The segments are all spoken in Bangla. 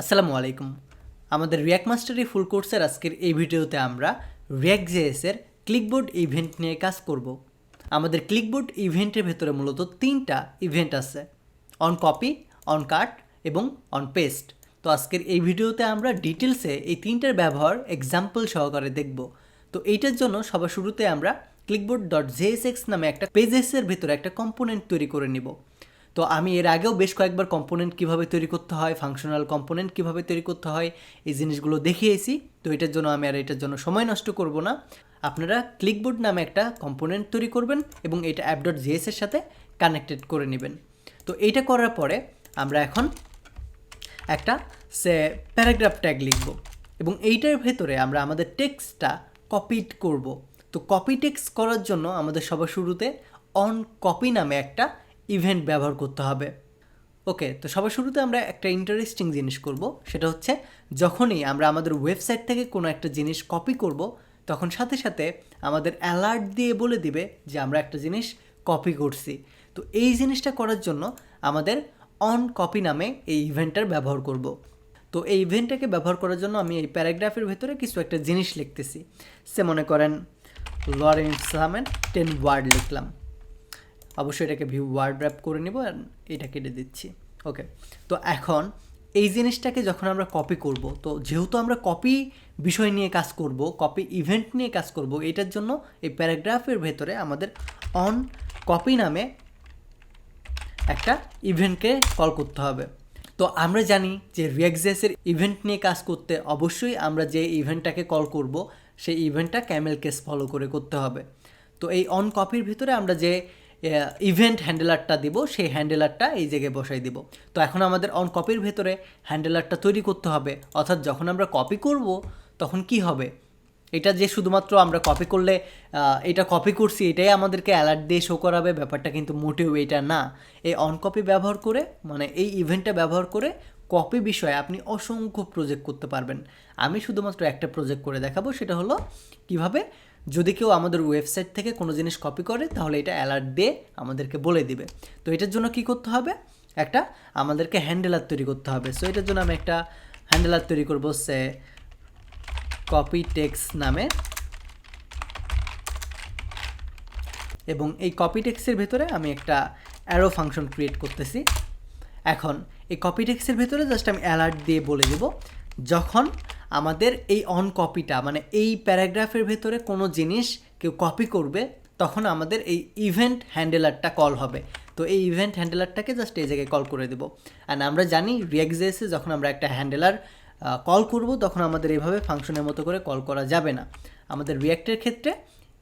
আসসালামু আলাইকুম। আমাদের রিয়াক্ট মাস্টারি ফুল কোর্সের আজকের এই ভিডিওতে আমরা রিয়াক্ট জেএসের ক্লিকবোর্ড ইভেন্ট নিয়ে কাজ করব। আমাদের ক্লিকবোর্ড ইভেন্টের ভেতরে মূলত 3টা ইভেন্ট আছে, onCopy, onCut এবং onPaste। তো আজকের এই ভিডিওতে আমরা ডিটেলসে এই 3টার ব্যবহার এক্সাম্পল সহকারে দেখব। তো এইটার জন্য সবার শুরুতে আমরা clipboard.jsx নামে একটা পেজেসের ভেতরে একটা কম্পোনেন্ট তৈরি করে নিব। তো আমি এর আগেও বেশ কয়েকবার কম্পোনেন্ট কিভাবে তৈরি করতে হয়, ফাংশনাল কম্পোনেন্ট কিভাবে তৈরি করতে হয়, এই জিনিসগুলো দেখিয়েছি। তো এটার জন্য আমি আর এটার জন্য সময় নষ্ট করব না। আপনারা ক্লিকবোর্ড নামে একটা কম্পোনেন্ট তৈরি করবেন এবং এটা app.js এর সাথে কানেক্টেড করে নেবেন। তো এইটা করার পরে আমরা এখন একটা প্যারাগ্রাফ ট্যাগ লিখব এবং এইটার ভেতরে আমরা আমাদের টেক্সটটা কপি করব। তো কপি টেক্সট করার জন্য আমাদের সবার শুরুতে onCopy নামে একটা ইভেন্ট ব্যবহার করতে হবে। ওকে, তো সবার শুরুতে আমরা একটা ইন্টারেস্টিং জিনিস করব, সেটা হচ্ছে যখনই আমরা আমাদের ওয়েবসাইট থেকে কোনো একটা জিনিস কপি করব তখন সাথে সাথে আমাদের অ্যালার্ট দিয়ে বলে দিবে যে আমরা একটা জিনিস কপি করছি। তো এই জিনিসটা করার জন্য আমাদের onCopy নামে এই ইভেন্টটার ব্যবহার করব। তো এই ইভেন্টটাকে ব্যবহার করার জন্য আমি এই প্যারাগ্রাফের ভেতরে কিছু একটা জিনিস লিখতেছি। সে মনে করেন লরেন্স সামেন 10 ওয়ার্ড লিখলাম। অবশ্যই এটাকে ভিউ ওয়ার্ড র্যাপ করে নিব আর এটা কেটে দিচ্ছি। ওকে, তো এখন এই জিনিসটাকে যখন আমরা কপি করব, তো যেহেতু আমরা কপি বিষয় নিয়ে কাজ করব, কপি ইভেন্ট নিয়ে কাজ করব, এটার জন্য এই প্যারাগ্রাফের ভেতরে আমাদের onCopy নামে একটা ইভেন্টকে কল করতে হবে। তো আমরা জানি যে রিয়াক্ট.js-এর ইভেন্ট নিয়ে কাজ করতে অবশ্যই আমরা যে ইভেন্টটাকে কল করব সেই ইভেন্টটা ক্যামেল কেস ফলো করে করতে হবে। তো এই onCopy-র ভিতরে আমরা যে ইভেন্ট হ্যান্ডেলারটা দিব সেই হ্যান্ডেলারটা এই জায়গায় বসাই দিব। তো এখন আমাদের onCopy-র ভেতরে হ্যান্ডেলারটা তৈরি করতে হবে, অর্থাৎ যখন আমরা কপি করব তখন কি হবে, এটা যে শুধুমাত্র আমরা কপি করলে এটা কপি করছি এটাই আমাদেরকে অ্যালার্ট দিয়ে শো করাবে, ব্যাপারটা কিন্তু মোটেও এটা না। এই onCopy ব্যবহার করে, মানে এই ইভেন্টটা ব্যবহার করে কপি বিষয়ে আপনি অসংখ্য প্রজেক্ট করতে পারবেন। আমি শুধুমাত্র একটা প্রজেক্ট করে দেখাবো, সেটা হলো কিভাবে যদি কেউ আমাদের ওয়েবসাইট থেকে কোনো জিনিস কপি করে তাহলে এটা অ্যালার্ট দিয়ে আমাদেরকে বলে দিবে। তো এটার জন্য কি করতে হবে, একটা আমাদেরকে হ্যান্ডেলার তৈরি করতে হবে। সো এটার জন্য আমি একটা হ্যান্ডেলার তৈরি করবো, সে কপি টেক্সট নামে, এবং এই কপি টেক্সটের ভেতরে আমি একটা অ্যারো ফাংশন ক্রিয়েট করতেছি। এখন এই কপি টেক্সটের ভেতরে জাস্ট আমি অ্যালার্ট দিয়ে বলে দেব যখন আমাদের এই onCopy-টা, মানে এই প্যারাগ্রাফের ভেতরে কোনো জিনিস কেউ কপি করবে তখন আমাদের এই ইভেন্ট হ্যান্ডেলারটা কল হবে। তো এই ইভেন্ট হ্যান্ডেলারটাকে জাস্ট এই জায়গায় কল করে দেবো। অ্যান্ড আমরা জানি রিয়াক্ট.js-এ যখন আমরা একটা হ্যান্ডেলার কল করব তখন আমাদের এইভাবে ফাংশনের মতো করে কল করা যাবে না, আমাদের রিয়াক্টের ক্ষেত্রে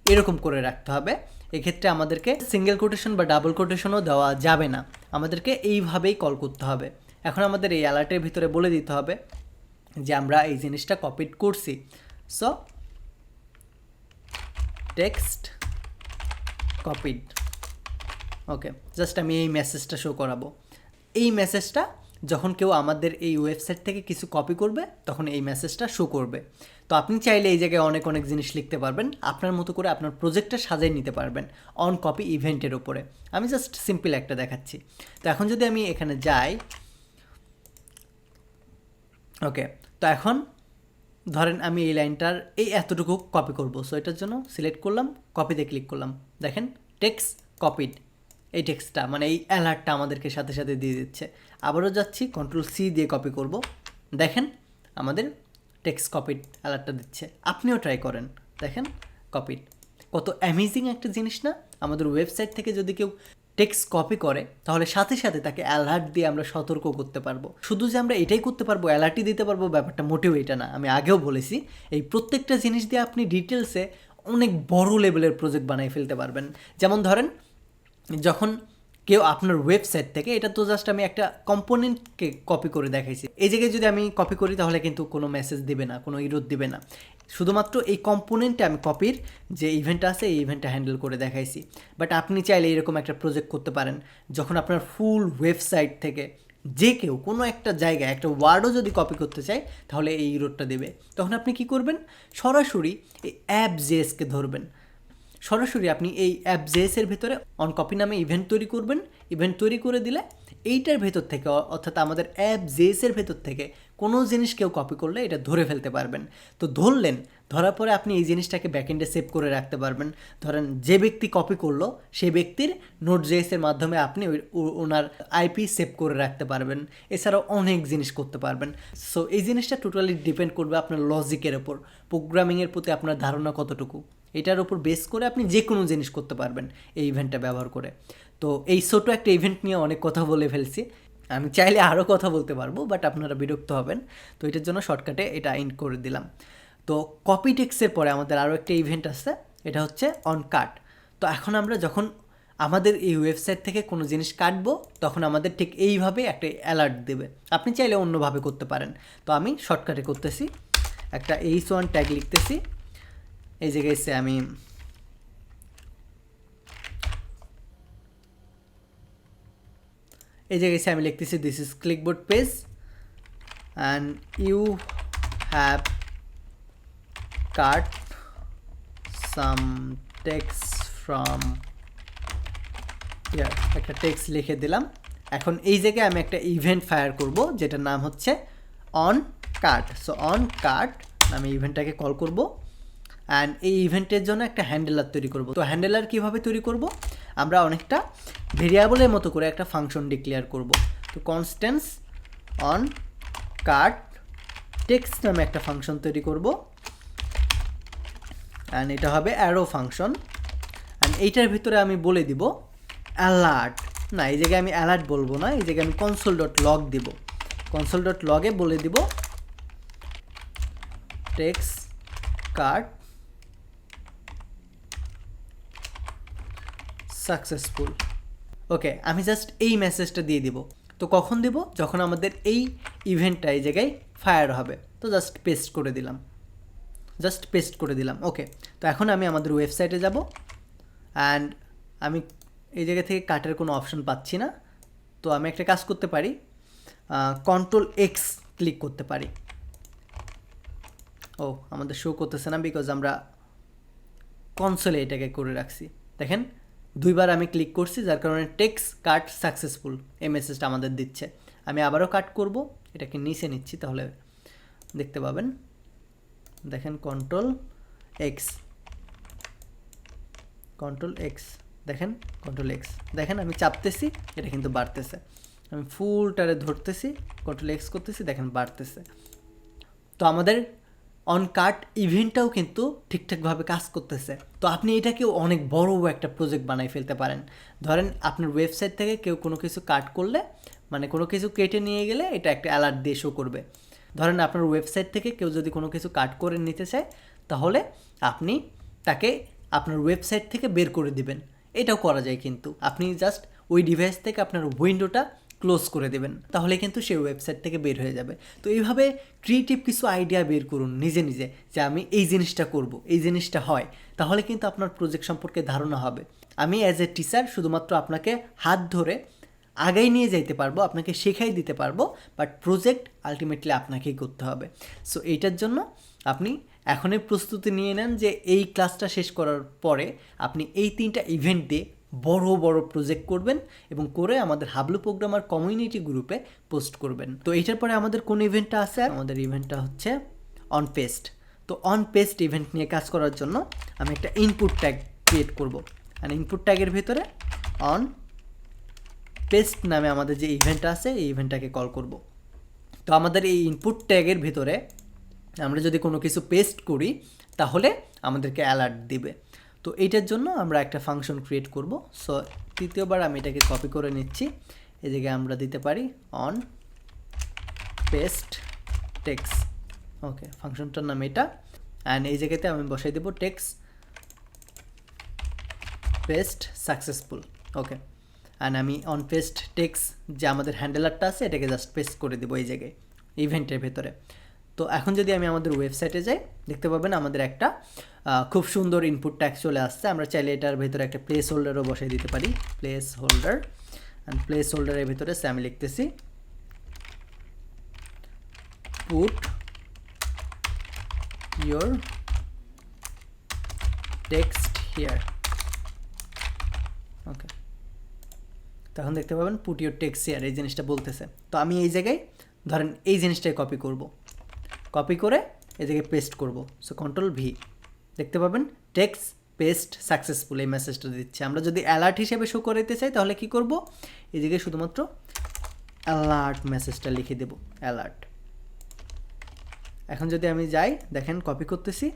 এরকম করে রাখতে হবে। এক্ষেত্রে আমাদেরকে সিঙ্গেল কোটেশন বা ডাবল কোটেশনও দেওয়া যাবে না, আমাদেরকে এইভাবেই কল করতে হবে। এখন আমাদের এই অ্যালার্টের ভিতরে বলে দিতে হবে যে আমরা এই জিনিসটা কপি করছি। So text copied. Okay, just আমি এই মেসেজটা শো করাবো। এই মেসেজটা যখন কেউ আমাদের এই ওয়েবসাইট থেকে কিছু কপি করবে তখন এই মেসেজটা শো করবে। তো আপনি চাইলে এই জায়গায় অনেক অনেক জিনিস লিখতে পারবেন, আপনার মতো করে আপনার প্রজেক্টটা সাজিয়ে নিতে পারবেন onCopy ইভেন্টের ওপরে। আমি জাস্ট সিম্পল একটা দেখাচ্ছি। তো এখন যদি আমি এখানে যাই, ওকে, তো এখন ধরেন আমি এই লাইনটার এই এতটুকু কপি করব। সো এটার জন্য সিলেক্ট করলাম, কপিতে ক্লিক করলাম, দেখেন টেক্সট কপিড। এই টেক্সটটা মানে এই অ্যালার্টটা আমাদেরকে সাথে সাথে দিয়ে দিচ্ছে। আবারও যাচ্ছি, Ctrl+C দিয়ে কপি করব, দেখেন আমাদের টেক্সট কপিড অ্যালার্টটা দিচ্ছে। আপনিও ট্রাই করেন, দেখেন কপিড। কত অ্যামেজিং একটা জিনিস না? আমাদের ওয়েবসাইট থেকে যদি কেউ টেক্সট কপি করে তাহলে সাথে সাথে তাকে অ্যালার্ট দিয়ে আমরা সতর্ক করতে পারবো। শুধু যে আমরা এটাই করতে পারবো, অ্যালার্টই দিতে পারবো, ব্যাপারটা মোটেও এটা না। আমি আগেও বলেছি এই প্রত্যেকটা জিনিস দিয়ে আপনি ডিটেলসে অনেক বড় লেভেলের প্রজেক্ট বানিয়ে ফেলতে পারবেন। যেমন ধরেন যখন কেউ আপনার ওয়েবসাইট থেকে, এটা তো জাস্ট আমি একটা কম্পোনেন্টকে কপি করে দেখাইছি, এই জায়গায় যদি আমি কপি করি তাহলে কিন্তু কোনো মেসেজ দিবে না, কোনো ইরোড দিবে না। শুধুমাত্র এই কম্পোনেন্টে আমি কপির যে ইভেন্ট আছে এই ইভেন্টটা হ্যান্ডেল করে দেখাইছি। বাট আপনি চাইলে এরকম একটা প্রজেক্ট করতে পারেন যখন আপনার ফুল ওয়েবসাইট থেকে যে কেউ কোনো একটা জায়গায় একটা ওয়ার্ডও যদি কপি করতে চায় তাহলে এই ইরোডটা দেবে। তখন আপনি কি করবেন, সরাসরি এই app.js-কে ধরবেন, সরাসরি আপনি এই app.js-এর ভেতরে onCopy নামে ইভেন্ট তৈরি করবেন। ইভেন্ট তৈরি করে দিলে এইটার ভেতর থেকে অর্থাৎ আমাদের অ্যাপ জেএসের ভেতর থেকে কোনো জিনিস কেউ কপি করলে এটা ধরে ফেলতে পারবেন। তো ধরলেন, ধরার পরে আপনি এই জিনিসটাকে ব্যাকএন্ডে সেভ করে রাখতে পারবেন। ধরেন যে ব্যক্তি কপি করলো সেই ব্যক্তির নোট জেএসের মাধ্যমে আপনি ওনার আইপি সেভ করে রাখতে পারবেন। এছাড়াও অনেক জিনিস করতে পারবেন। সো এই জিনিসটা টোটালি ডিপেন্ড করবে আপনার লজিকের ওপর, প্রোগ্রামিংয়ের প্রতি আপনার ধারণা কতটুকু, এটার উপর বেস করে আপনি যে কোনো জিনিস করতে পারবেন এই ইভেন্টটা ব্যবহার করে। তো এই ছোটো একটা ইভেন্ট নিয়ে অনেক কথা বলে ফেলছি, আমি চাইলে আরও কথা বলতে পারবো, বাট আপনারা বিরক্ত হবেন। তো এটার জন্য শর্টকাটে এটা ইন্ড করে দিলাম। তো কপি টেক্সের পরে আমাদের আরও একটা ইভেন্ট আছে, এটা হচ্ছে onCut। তো এখন আমরা যখন আমাদের এই ওয়েবসাইট থেকে কোনো জিনিস কাটবো তখন আমাদের ঠিক এইভাবে একটা অ্যালার্ট দেবে। আপনি চাইলে অন্যভাবে করতে পারেন। তো আমি শর্টকাটে করতেছি, একটা h1 ট্যাগ লিখতেছি। এই জায়গায় এসে আমি লিখতেছি this is clipboard page and you have cut some text from here, একটা টেক্সট লিখে দিলাম। এখন এই জায়গায় আমি একটা ইভেন্ট ফায়ার করব যেটার নাম হচ্ছে onCut। সো onCut আমি ইভেন্টটাকে কল করব অ্যান্ড এই ইভেন্টের জন্য একটা হ্যান্ডেলার তৈরি করব। তো হ্যান্ডেলার কীভাবে তৈরি করব, আমরা অনেকটা ভেরিয়েবলের মতো করে একটা ফাংশন ডিক্লেয়ার করব। তো কনস্ট্যান্স onCut টেক্সট নামে একটা ফাংশন তৈরি করব অ্যান্ড এটা হবে অ্যারো ফাংশন। অ্যান্ড এইটার ভিতরে আমি বলে দিব অ্যালার্ট, না এই জায়গায় আমি অ্যালার্ট বলবো না, এই জায়গায় আমি console.log দিব। console.log এ বলে দিব টেক্সট কাট সাকসেসফুল। ওকে, আমি জাস্ট এই মেসেজটা দিয়ে দিব। তো কখন দিব, যখন আমাদের এই ইভেন্টটা এই জায়গায় ফায়ার হবে। তো জাস্ট পেস্ট করে দিলাম। ওকে, তো এখন আমি আমাদের ওয়েবসাইটে যাব অ্যান্ড আমি এই জায়গা থেকে কাটের কোনো অপশন পাচ্ছি না। তো আমি একটা কাজ করতে পারি, Ctrl+X ক্লিক করতে পারি। ও আমাদের শো করতেছে না, বিকজ আমরা কনসোলে এটাকে করে রাখছি। দেখেন দুইবার আমি ক্লিক করছি, যার কারণে টেক্সট কাট সাকসেসফুল এই মেসেজটা আমাদের দিচ্ছে। আমি আবারও কাট করব, এটাকে নিচে নিচ্ছি, তাহলে দেখতে পাবেন। দেখেন Ctrl+X, দেখেন আমি চাপতেছি, এটা কিন্তু বাড়তেছে। আমি ফুলটারে ধরতেছি, Ctrl+X করতেছি, দেখেন বাড়তেছে। তো আমাদের onCut ইভেন্টটাও কিন্তু ঠিকঠাকভাবে কাজ করতেছে। তো আপনি এটাকেও অনেক বড় একটা প্রজেক্ট বানাই ফেলতে পারেন। ধরেন আপনার ওয়েবসাইট থেকে কেউ কোনো কিছু কাট করলে, মানে কোনো কিছু কেটে নিয়ে গেলে এটা একটা অ্যালার্ট দিয়ে শো করবে। ধরেন আপনার ওয়েবসাইট থেকে কেউ যদি কোনো কিছু কাট করে নিতে চায়, তাহলে আপনি তাকে আপনার ওয়েবসাইট থেকে বের করে দিবেন। এটাও করা যায়, কিন্তু আপনি জাস্ট ওই ডিভাইস থেকে আপনার উইন্ডোটা ক্লোজ করে দেবেন, তাহলে কিন্তু সেই ওয়েবসাইট থেকে বের হয়ে যাবে। তো এইভাবে ক্রিয়েটিভ কিছু আইডিয়া বের করুন নিজে নিজে, যে আমি এই জিনিসটা করব, এই জিনিসটা হয়, তাহলে কিন্তু আপনার প্রজেক্ট সম্পর্কে ধারণা হবে। আমি অ্যাজ এ টিচার শুধুমাত্র আপনাকে হাত ধরে আগাই নিয়ে যাইতে পারবো, আপনাকে শেখাই দিতে পারবো, বাট প্রজেক্ট আলটিমেটলি আপনাকেই করতে হবে। সো এইটার জন্য আপনি এখনই প্রস্তুতি নিয়ে নেন যে এই ক্লাসটা শেষ করার পরে আপনি এই 3টা ইভেন্ট দিয়ে বড় বড় প্রজেক্ট করবেন এবং করে আমাদের হাবলু প্রোগ্রামার কমিউনিটি গ্রুপে পোস্ট করবেন। তো এইটার পরে আমাদের কোন ইভেন্টটা আছে, আমাদের ইভেন্টটা হচ্ছে onPaste। তো onPaste ইভেন্ট নিয়ে কাজ করার জন্য আমি একটা ইনপুট ট্যাগ ক্রিয়েট করব, আর ইনপুট ট্যাগের ভিতরে onPaste নামে আমাদের যে ইভেন্টটা আছে এই ইভেন্টটাকে কল করব। তো আমাদের এই ইনপুট ট্যাগের ভিতরে আমরা যদি কোনো কিছু পেস্ট করি তাহলে আমাদেরকে অ্যালার্ট দিবে। তো এইটার জন্য আমরা একটা ফাংশন ক্রিয়েট করব। সো তৃতীয়বার আমি এটাকে কপি করে নিচ্ছি, এই জায়গায় আমরা দিতে পারি onPaste টেক্সট। ওকে, ফাংশনটার নাম এটা, অ্যান্ড এই জায়গাতে আমি বসাই দেবো text paste successful. Okay, and আমি onPaste টেক্সট যে আমাদের হ্যান্ডেলারটা আছে এটাকে জাস্ট পেস্ট করে দেবো এই জায়গায় ইভেন্টের ভেতরে। তো এখন যদি আমি আমাদের ওয়েবসাইটে যাই, দেখতে পাবেন আমাদের একটা খুব সুন্দর ইনপুট ট্যাগ চলে আসছে। আমরা চাইলে এটার ভেতরে একটা প্লেস হোল্ডারও বসাই দিতে পারি, প্লেস হোল্ডার। অ্যান্ড প্লেস হোল্ডারের ভিতরে আমি লিখতেছি পুট ইয়োর টেক্সট হিয়ার। ওকে, তো তখন দেখতে পাবেন পুট ইউর টেক্সট হিয়ার, এই জিনিসটা বলতেছে। তো আমি এই জায়গায় ধরেন এই জিনিসটাই কপি করব, কপি করে এই জায়গায় পেস্ট করব। সো কন্ট্রোল ভি, দেখতে পাবেন টেক্সট পেস্ট সাকসেসফুল এই মেসেজটা দিচ্ছে। আমরা যদি অ্যালার্ট হিসেবে শো করাইতে চাই তাহলে কি করব, এই জায়গায় শুধুমাত্র অ্যালার্ট মেসেজটা লিখে দেব, অ্যালার্ট। এখন যদি আমি যাই, দেখেন কপি করতেছি,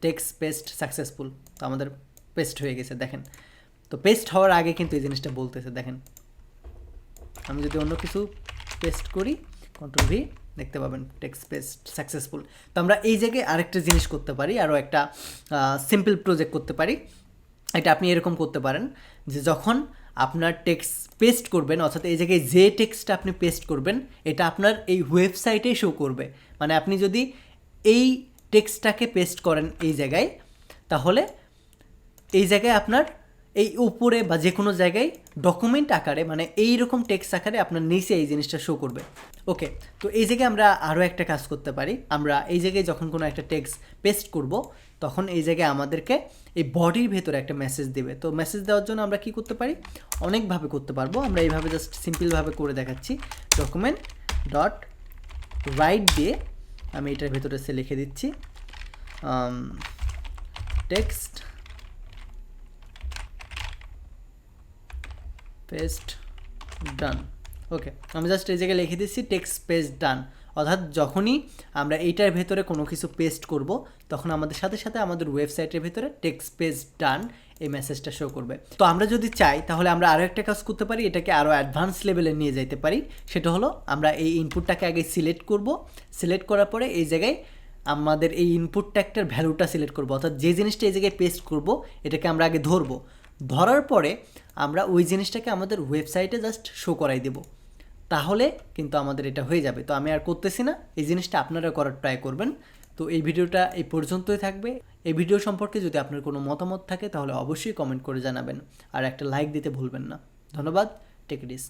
টেক্সট পেস্ট সাকসেসফুল, তো আমাদের পেস্ট হয়ে গেছে দেখেন। তো পেস্ট হওয়ার আগে কিন্তু এই জিনিসটা বলতেছে দেখেন। আমি যদি অন্য কিছু পেস্ট করি, কন্ট্রোল ভি, দেখতে পাবেন টেক্সট পেস্ট সাকসেসফুল। তো আমরা এই জায়গায় আরেকটা জিনিস করতে পারি, আরও একটা সিম্পল প্রজেক্ট করতে পারি। এটা আপনি এরকম করতে পারেন যে যখন আপনার টেক্সট পেস্ট করবেন, অর্থাৎ এই জায়গায় যে টেক্সটটা আপনি পেস্ট করবেন এটা আপনার এই ওয়েবসাইটে শো করবে। মানে আপনি যদি এই টেক্সটটাকে পেস্ট করেন এই জায়গায়, তাহলে এই জায়গায় আপনার এই উপরে বা যে কোনো জায়গায় ডকুমেন্ট আকারে, মানে এইরকম টেক্সট আকারে আপনার নিচে এই জিনিসটা শো করবে। ওকে, তো এই জায়গায় আমরা আরও একটা কাজ করতে পারি। আমরা এই জায়গায় যখন কোনো একটা টেক্সট পেস্ট করব, তখন এই জায়গায় আমাদেরকে এই বডির ভেতরে একটা মেসেজ দেবে। তো মেসেজ দেওয়ার জন্য আমরা কি করতে পারি, অনেকভাবে করতে পারবো। আমরা এইভাবে জাস্ট সিম্পলভাবে করে দেখাচ্ছি। ডকুমেন্ট ডট রাইট দিয়ে আমি এটার ভেতরে সে লিখে দিচ্ছি টেক্সট পেস্ট ডান। ওকে, আমি জাস্ট এই জায়গায় লিখে দিচ্ছি টেক্সট পেস্ট ডান। অর্থাৎ যখনই আমরা এইটার ভেতরে কোনো কিছু পেস্ট করব, তখন আমাদের সাথে সাথে আমাদের ওয়েবসাইটের ভেতরে টেক্সট পেস্ট ডান এই মেসেজটা শো করবে। তো আমরা যদি চাই তাহলে আমরা আরও একটা কাজ করতে পারি, এটাকে আরও অ্যাডভান্স লেভেলে নিয়ে যেতে পারি। সেটা হলো আমরা এই ইনপুটটাকে আগে সিলেক্ট করব, সিলেক্ট করার পরে এই জায়গায় আমাদের এই ইনপুট ট্যাগটার ভ্যালুটা সিলেক্ট করব। অর্থাৎ যে জিনিসটা এই জায়গায় পেস্ট করব এটাকে আমরা আগে ধরবো, ধরার পরে আমরা ওই জিনিসটাকে আমাদের ওয়েবসাইটে জাস্ট শো করাই দেব। তাহলে কিন্তু আমাদের এটা হয়ে যাবে। তো আমি আর করতেছি না, এই জিনিসটা আপনারা করার ট্রাই করবেন। তো এই ভিডিওটা এই পর্যন্তই থাকবে। এই ভিডিও সম্পর্কে যদি আপনার কোনো মতামত থাকে তাহলে অবশ্যই কমেন্ট করে জানাবেন, আর একটা লাইক দিতে ভুলবেন না। ধন্যবাদ, টেক রিস্ক।